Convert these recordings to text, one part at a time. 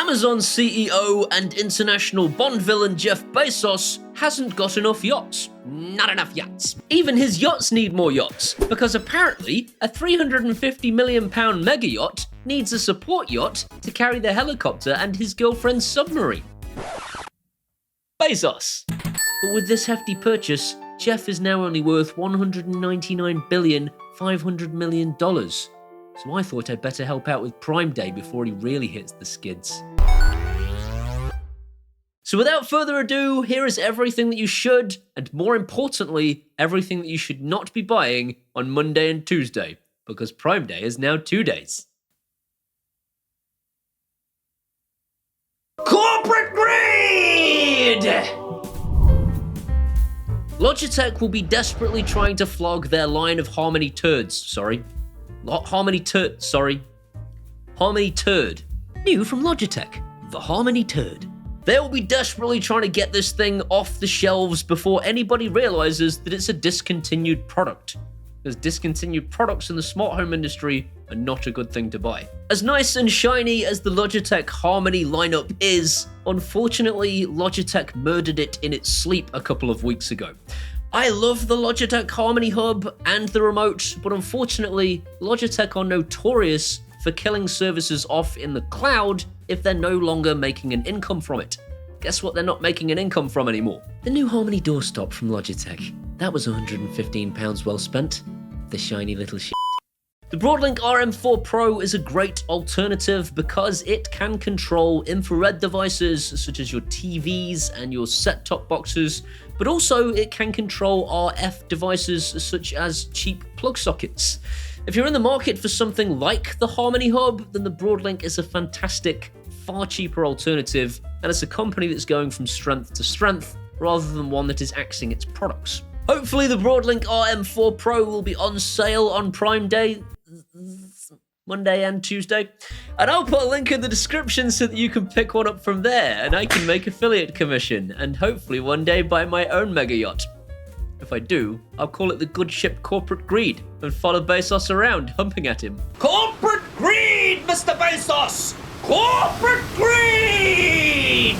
Amazon CEO and international Bond villain Jeff Bezos hasn't got enough yachts. Not enough yachts. Even his yachts need more yachts, because apparently a £350 million mega yacht needs a support yacht to carry the helicopter and his girlfriend's submarine. Bezos. But with this hefty purchase, Jeff is now only worth $199,500 million. So I thought I'd better help out with Prime Day before he really hits the skids. So without further ado, here is everything that you should, and more importantly, everything that you should not be buying on Monday and Tuesday, because Prime Day is now 2 days. Corporate greed! Logitech will be desperately trying to flog their line of Harmony turds, Harmony Turd. New from Logitech, the Harmony Turd. They will be desperately trying to get this thing off the shelves before anybody realizes that it's a discontinued product. Because discontinued products in the smart home industry are not a good thing to buy. As nice and shiny as the Logitech Harmony lineup is, unfortunately, Logitech murdered it in its sleep a couple of weeks ago. I love the Logitech Harmony Hub and the remote, but unfortunately, Logitech are notorious for killing services off in the cloud if they're no longer making an income from it. Guess what they're not making an income from anymore? The new Harmony doorstop from Logitech. That was £115 well spent. The shiny little shit. The Broadlink RM4 Pro is a great alternative because it can control infrared devices such as your TVs and your set-top boxes, but also it can control RF devices such as cheap plug sockets. If you're in the market for something like the Harmony Hub, then the Broadlink is a fantastic, far cheaper alternative, and it's a company that's going from strength to strength rather than one that is axing its products. Hopefully the Broadlink RM4 Pro will be on sale on Prime Day, Monday and Tuesday, and I'll put a link in the description so that you can pick one up from there and I can make affiliate commission and hopefully one day buy my own mega yacht. If I do, I'll call it the good ship Corporate Greed and follow Bezos around humping at him. Corporate Greed, Mr. Bezos! Corporate Greed!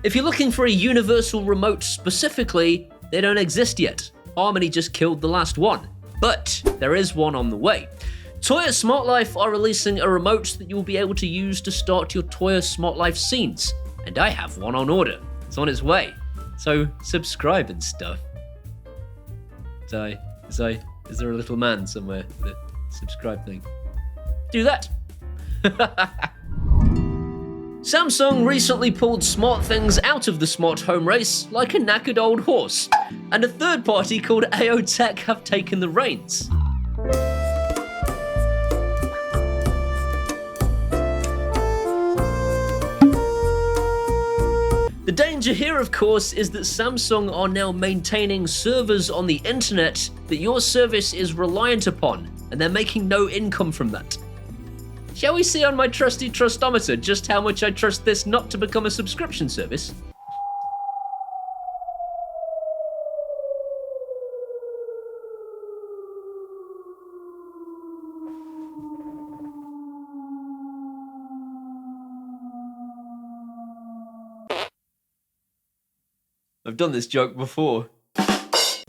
If you're looking for a universal remote specifically, they don't exist yet. Harmony just killed the last one, but there is one on the way. Toya SmartLife are releasing a remote that you will be able to use to start your Toya SmartLife scenes, and I have one on order. It's on its way, so subscribe and stuff. Is there a little man somewhere with a subscribe thing? Do that. Samsung recently pulled SmartThings out of the smart home race like a knackered old horse, and a third party called AOTech have taken the reins. The danger here, of course, is that Samsung are now maintaining servers on the internet that your service is reliant upon, and they're making no income from that. Shall we see on my trusty trustometer just how much I trust this not to become a subscription service? I've done this joke before.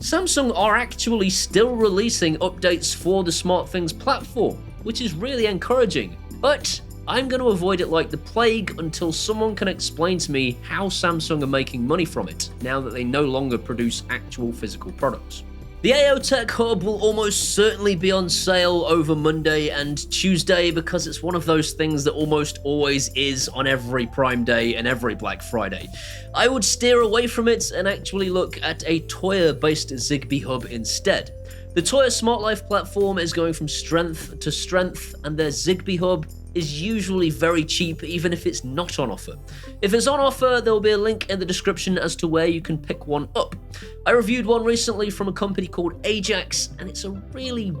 Samsung are actually still releasing updates for the SmartThings platform, which is really encouraging, but I'm going to avoid it like the plague until someone can explain to me how Samsung are making money from it, now that they no longer produce actual physical products. The AOTech Hub will almost certainly be on sale over Monday and Tuesday because it's one of those things that almost always is on every Prime Day and every Black Friday. I would steer away from it and actually look at a Toya-based Zigbee Hub instead. The Toya SmartLife platform is going from strength to strength, and their Zigbee Hub is usually very cheap even if it's not on offer. If it's on offer, there will be a link in the description as to where you can pick one up. I reviewed one recently from a company called Ajax, and it's a really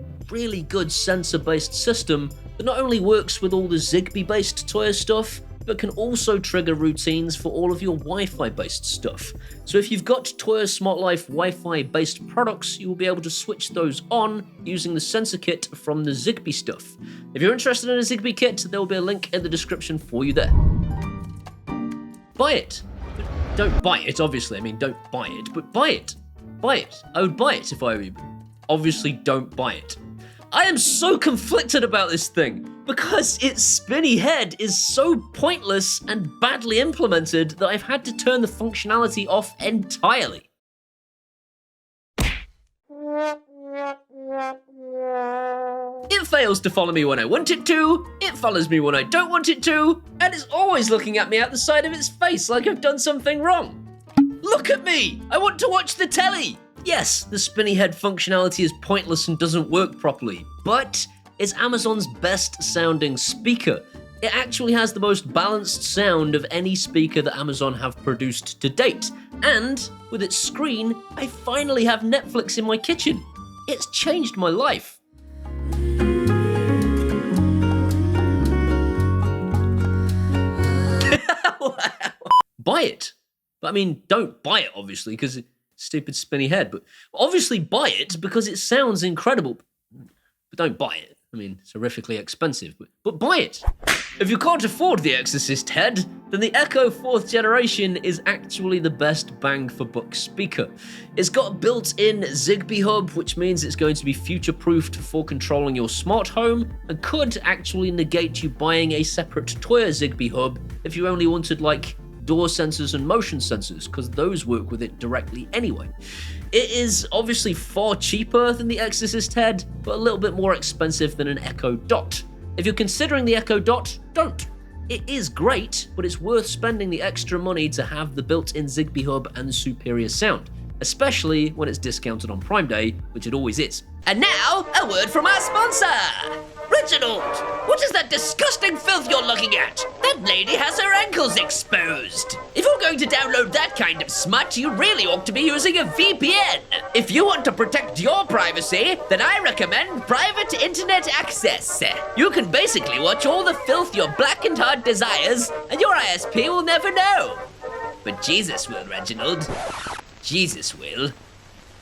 good sensor-based system that not only works with all the Zigbee-based Toya stuff, but can also trigger routines for all of your Wi-Fi based stuff. So if you've got Toya SmartLife Wi-Fi based products, you will be able to switch those on using the sensor kit from the Zigbee stuff. If you're interested in a Zigbee kit, there will be a link in the description for you there. buy it. But don't buy it, obviously. I mean, don't buy it, but buy it. Buy it. I would buy it if I were you. Obviously, don't buy it. I am so conflicted about this thing because its spinny head is so pointless and badly implemented that I've had to turn the functionality off entirely. It fails to follow me when I want it to, it follows me when I don't want it to, and it's always looking at me out the side of its face like I've done something wrong. Look at me! I want to watch the telly! Yes, the spinny head functionality is pointless and doesn't work properly, but it's Amazon's best sounding speaker. It actually has the most balanced sound of any speaker that Amazon have produced to date, and with its screen, I finally have Netflix in my kitchen. It's changed my life. Buy it. But I mean, don't buy it, obviously, because it's stupid spinny head. But obviously buy it because it sounds incredible. But don't buy it. I mean, it's horrifically expensive, but buy it. If you can't afford the Exorcist head, then the Echo 4th generation is actually the best bang for buck speaker. It's got a built-in Zigbee hub, which means it's going to be future-proofed for controlling your smart home, and could actually negate you buying a separate Toya Zigbee hub if you only wanted, like, door sensors and motion sensors, because those work with it directly anyway. It is obviously far cheaper than the Exorcist head, but a little bit more expensive than an Echo Dot. If you're considering the Echo Dot, don't. It is great, but it's worth spending the extra money to have the built-in Zigbee hub and the superior sound, especially when it's discounted on Prime Day, which it always is. And now, a word from our sponsor! Reginald, what is that disgusting filth you're looking at? That lady has her ankles exposed. If you're going to download that kind of smut, you really ought to be using a VPN. If you want to protect your privacy, then I recommend private internet access. You can basically watch all the filth your blackened heart desires, and your ISP will never know. But Jesus will, Reginald. Jesus will.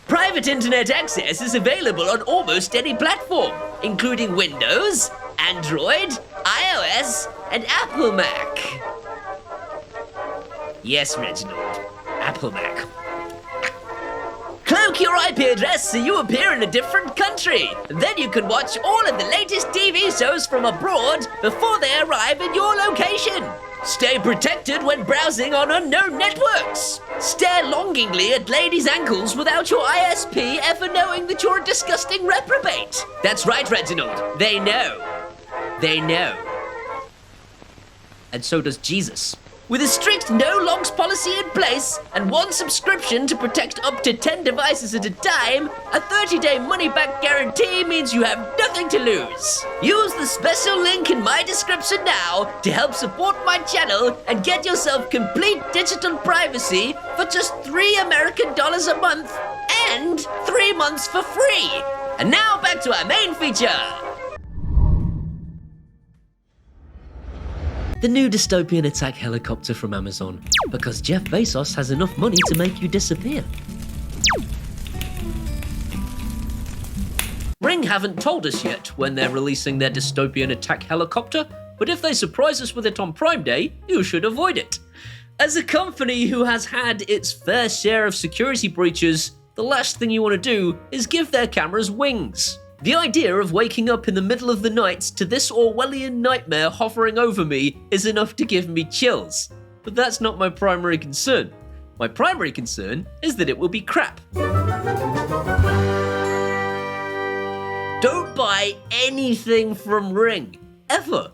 Private internet access is available on almost any platform, including Windows, Android, iOS, and Apple Mac. Yes, Reginald, Apple Mac. Cloak your IP address so you appear in a different country. Then you can watch all of the latest TV shows from abroad before they arrive in your location. Stay protected when browsing on unknown networks. Stare longingly at ladies' ankles without your ISP ever knowing that you're a disgusting reprobate. That's right, Reginald. They know. They know. And so does Jesus. With a strict no-logs policy in place and one subscription to protect up to 10 devices at a time, a 30-day money-back guarantee means you have nothing to lose. Use the special link in my description now to help support my channel and get yourself complete digital privacy for just $3 American a month and 3 months for free. And now back to our main feature. The new dystopian attack helicopter from Amazon, because Jeff Bezos has enough money to make you disappear. Ring haven't told us yet when they're releasing their dystopian attack helicopter, but if they surprise us with it on Prime Day, you should avoid it. As a company who has had its fair share of security breaches, the last thing you want to do is give their cameras wings. The idea of waking up in the middle of the night to this Orwellian nightmare hovering over me is enough to give me chills. But that's not my primary concern. My primary concern is that it will be crap. Don't buy anything from Ring, ever.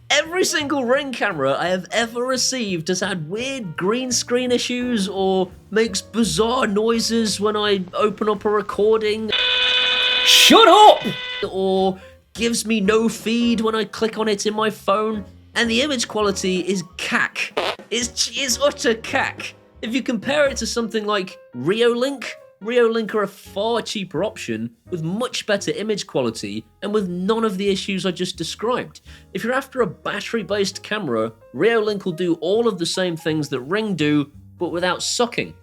Every single Ring camera I have ever received has had weird green screen issues or makes bizarre noises when I open up a recording. Shut up! Or gives me no feed when I click on it in my phone, and the image quality is cack. It's utter cack. If you compare it to something like Reolink are a far cheaper option with much better image quality and with none of the issues I just described. If you're after a battery-based camera, Reolink will do all of the same things that Ring do, but without sucking.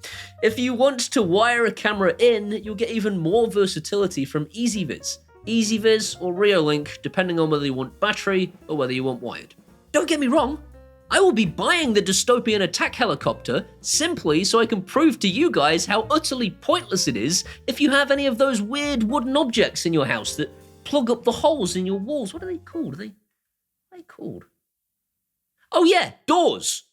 If you want to wire a camera in, you'll get even more versatility from EasyViz. EasyViz or Reolink, depending on whether you want battery or whether you want wired. Don't get me wrong, I will be buying the dystopian attack helicopter simply so I can prove to you guys how utterly pointless it is if you have any of those weird wooden objects in your house that plug up the holes in your walls. What are they called? What are they called? Oh yeah, doors.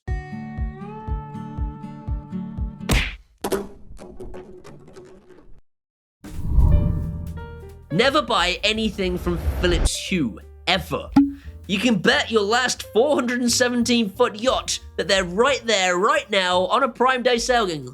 Never buy anything from Philips Hue, ever. You can bet your last 417-foot yacht that they're right there, right now, on a Prime Day sale going,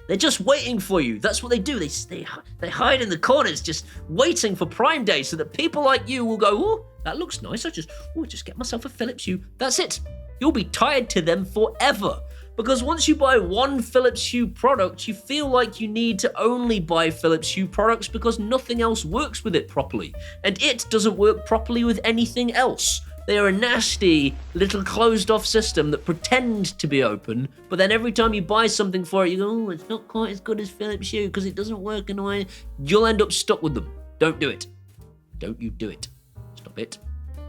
they're just waiting for you. That's what they do. They hide in the corners just waiting for Prime Day so that people like you will go, oh, that looks nice. I'll just get myself a Philips Hue. That's it. You'll be tied to them forever. Because once you buy one Philips Hue product, you feel like you need to only buy Philips Hue products because nothing else works with it properly. And it doesn't work properly with anything else. They are a nasty little closed-off system that pretend to be open, but then every time you buy something for it, you go, oh, it's not quite as good as Philips Hue because it doesn't work in a way. You'll end up stuck with them. Don't do it. Don't you do it. Stop it.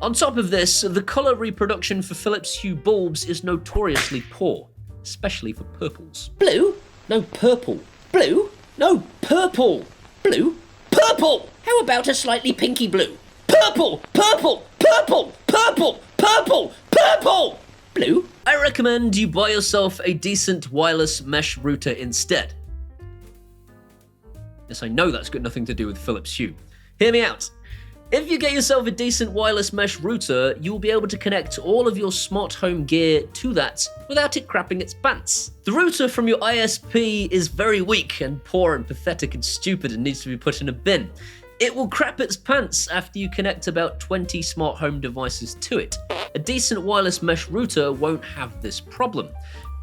On top of this, the color reproduction for Philips Hue bulbs is notoriously poor, especially for purples. Blue? No, purple. Blue? No, purple. Blue? Purple! How about a slightly pinky blue? Purple! Purple! Purple! Purple! Purple! Purple! Blue? I recommend you buy yourself a decent wireless mesh router instead. Yes, I know that's got nothing to do with Philips Hue. Hear me out. If you get yourself a decent wireless mesh router, you'll be able to connect all of your smart home gear to that without it crapping its pants. The router from your ISP is very weak and poor and pathetic and stupid and needs to be put in a bin. It will crap its pants after you connect about 20 smart home devices to it. A decent wireless mesh router won't have this problem.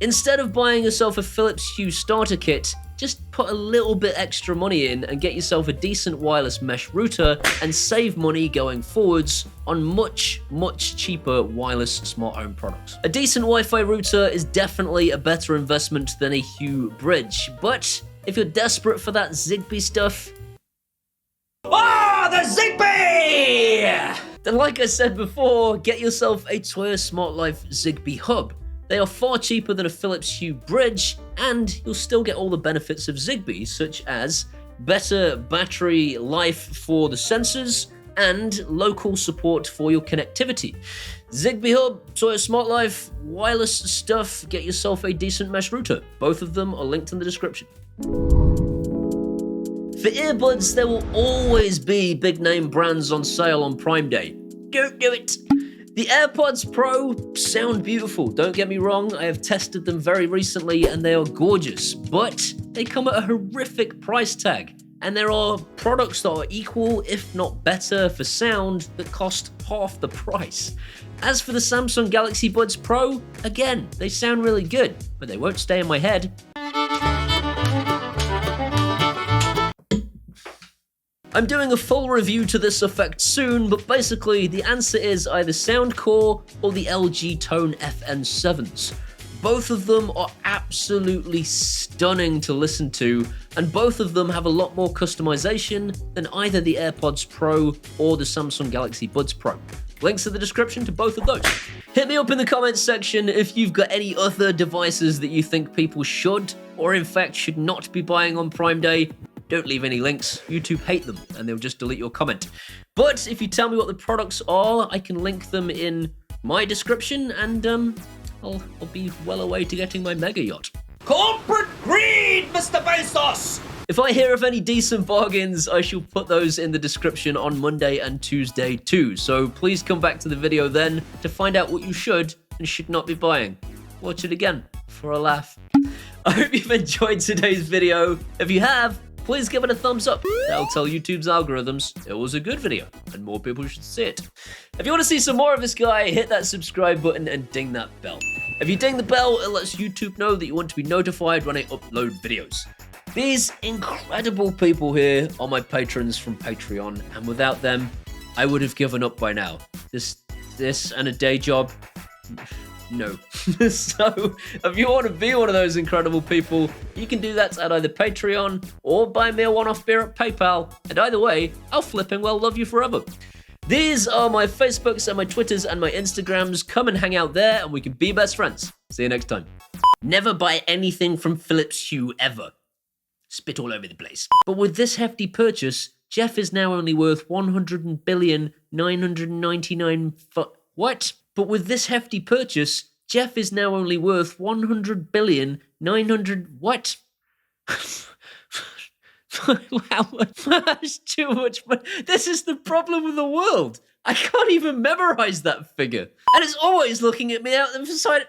Instead of buying yourself a Philips Hue starter kit, just put a little bit extra money in and get yourself a decent wireless mesh router and save money going forwards on much, much cheaper wireless smart home products. A decent Wi-Fi router is definitely a better investment than a Hue bridge, but if you're desperate for that Zigbee stuff, the Zigbee! Then like I said before, get yourself a Toyo Smart Life Zigbee hub. They are far cheaper than a Philips Hue bridge, and you'll still get all the benefits of Zigbee, such as better battery life for the sensors and local support for your connectivity. Zigbee hub, Toyo Smart Life, wireless stuff, get yourself a decent mesh router. Both of them are linked in the description. For earbuds, there will always be big name brands on sale on Prime Day. Don't do it. The AirPods Pro sound beautiful, don't get me wrong, I have tested them very recently and they are gorgeous, but they come at a horrific price tag. And there are products that are equal, if not better, for sound that cost half the price. As for the Samsung Galaxy Buds Pro, again, they sound really good, but they won't stay in my head. I'm doing a full review to this effect soon, but basically the answer is either Soundcore or the LG Tone FN7s. Both of them are absolutely stunning to listen to, and both of them have a lot more customization than either the AirPods Pro or the Samsung Galaxy Buds Pro. Links in the description to both of those. Hit me up in the comments section if you've got any other devices that you think people should, or in fact should not be buying on Prime Day. Don't leave any links, YouTube hate them, and they'll just delete your comment. But if you tell me what the products are, I can link them in my description, and I'll be well away to getting my mega yacht. Corporate greed, Mr. Bezos! If I hear of any decent bargains, I shall put those in the description on Monday and Tuesday too, so please come back to the video then to find out what you should and should not be buying. Watch it again for a laugh. I hope you've enjoyed today's video. If you have, please give it a thumbs up. That'll tell YouTube's algorithms it was a good video and more people should see it. If you want to see some more of this guy, hit that subscribe button and ding that bell. If you ding the bell, it lets YouTube know that you want to be notified when I upload videos. These incredible people here are my patrons from Patreon, and without them, I would have given up by now. This and a day job, no. So, if you want to be one of those incredible people, you can do that at either Patreon or buy me a one-off beer at PayPal, and either way, I'll flipping well love you forever. These are my Facebooks and my Twitters and my Instagrams. Come and hang out there and we can be best friends. See you next time. Never buy anything from Philips Hue ever. Spit all over the place. But with this hefty purchase, Jeff is now only worth 100 billion 999 what? But with this hefty purchase, Jeff is now only worth 100 billion 900 what? Wow, that's too much money. This is the problem with the world. I can't even memorize that figure. And it's always looking at me out the side.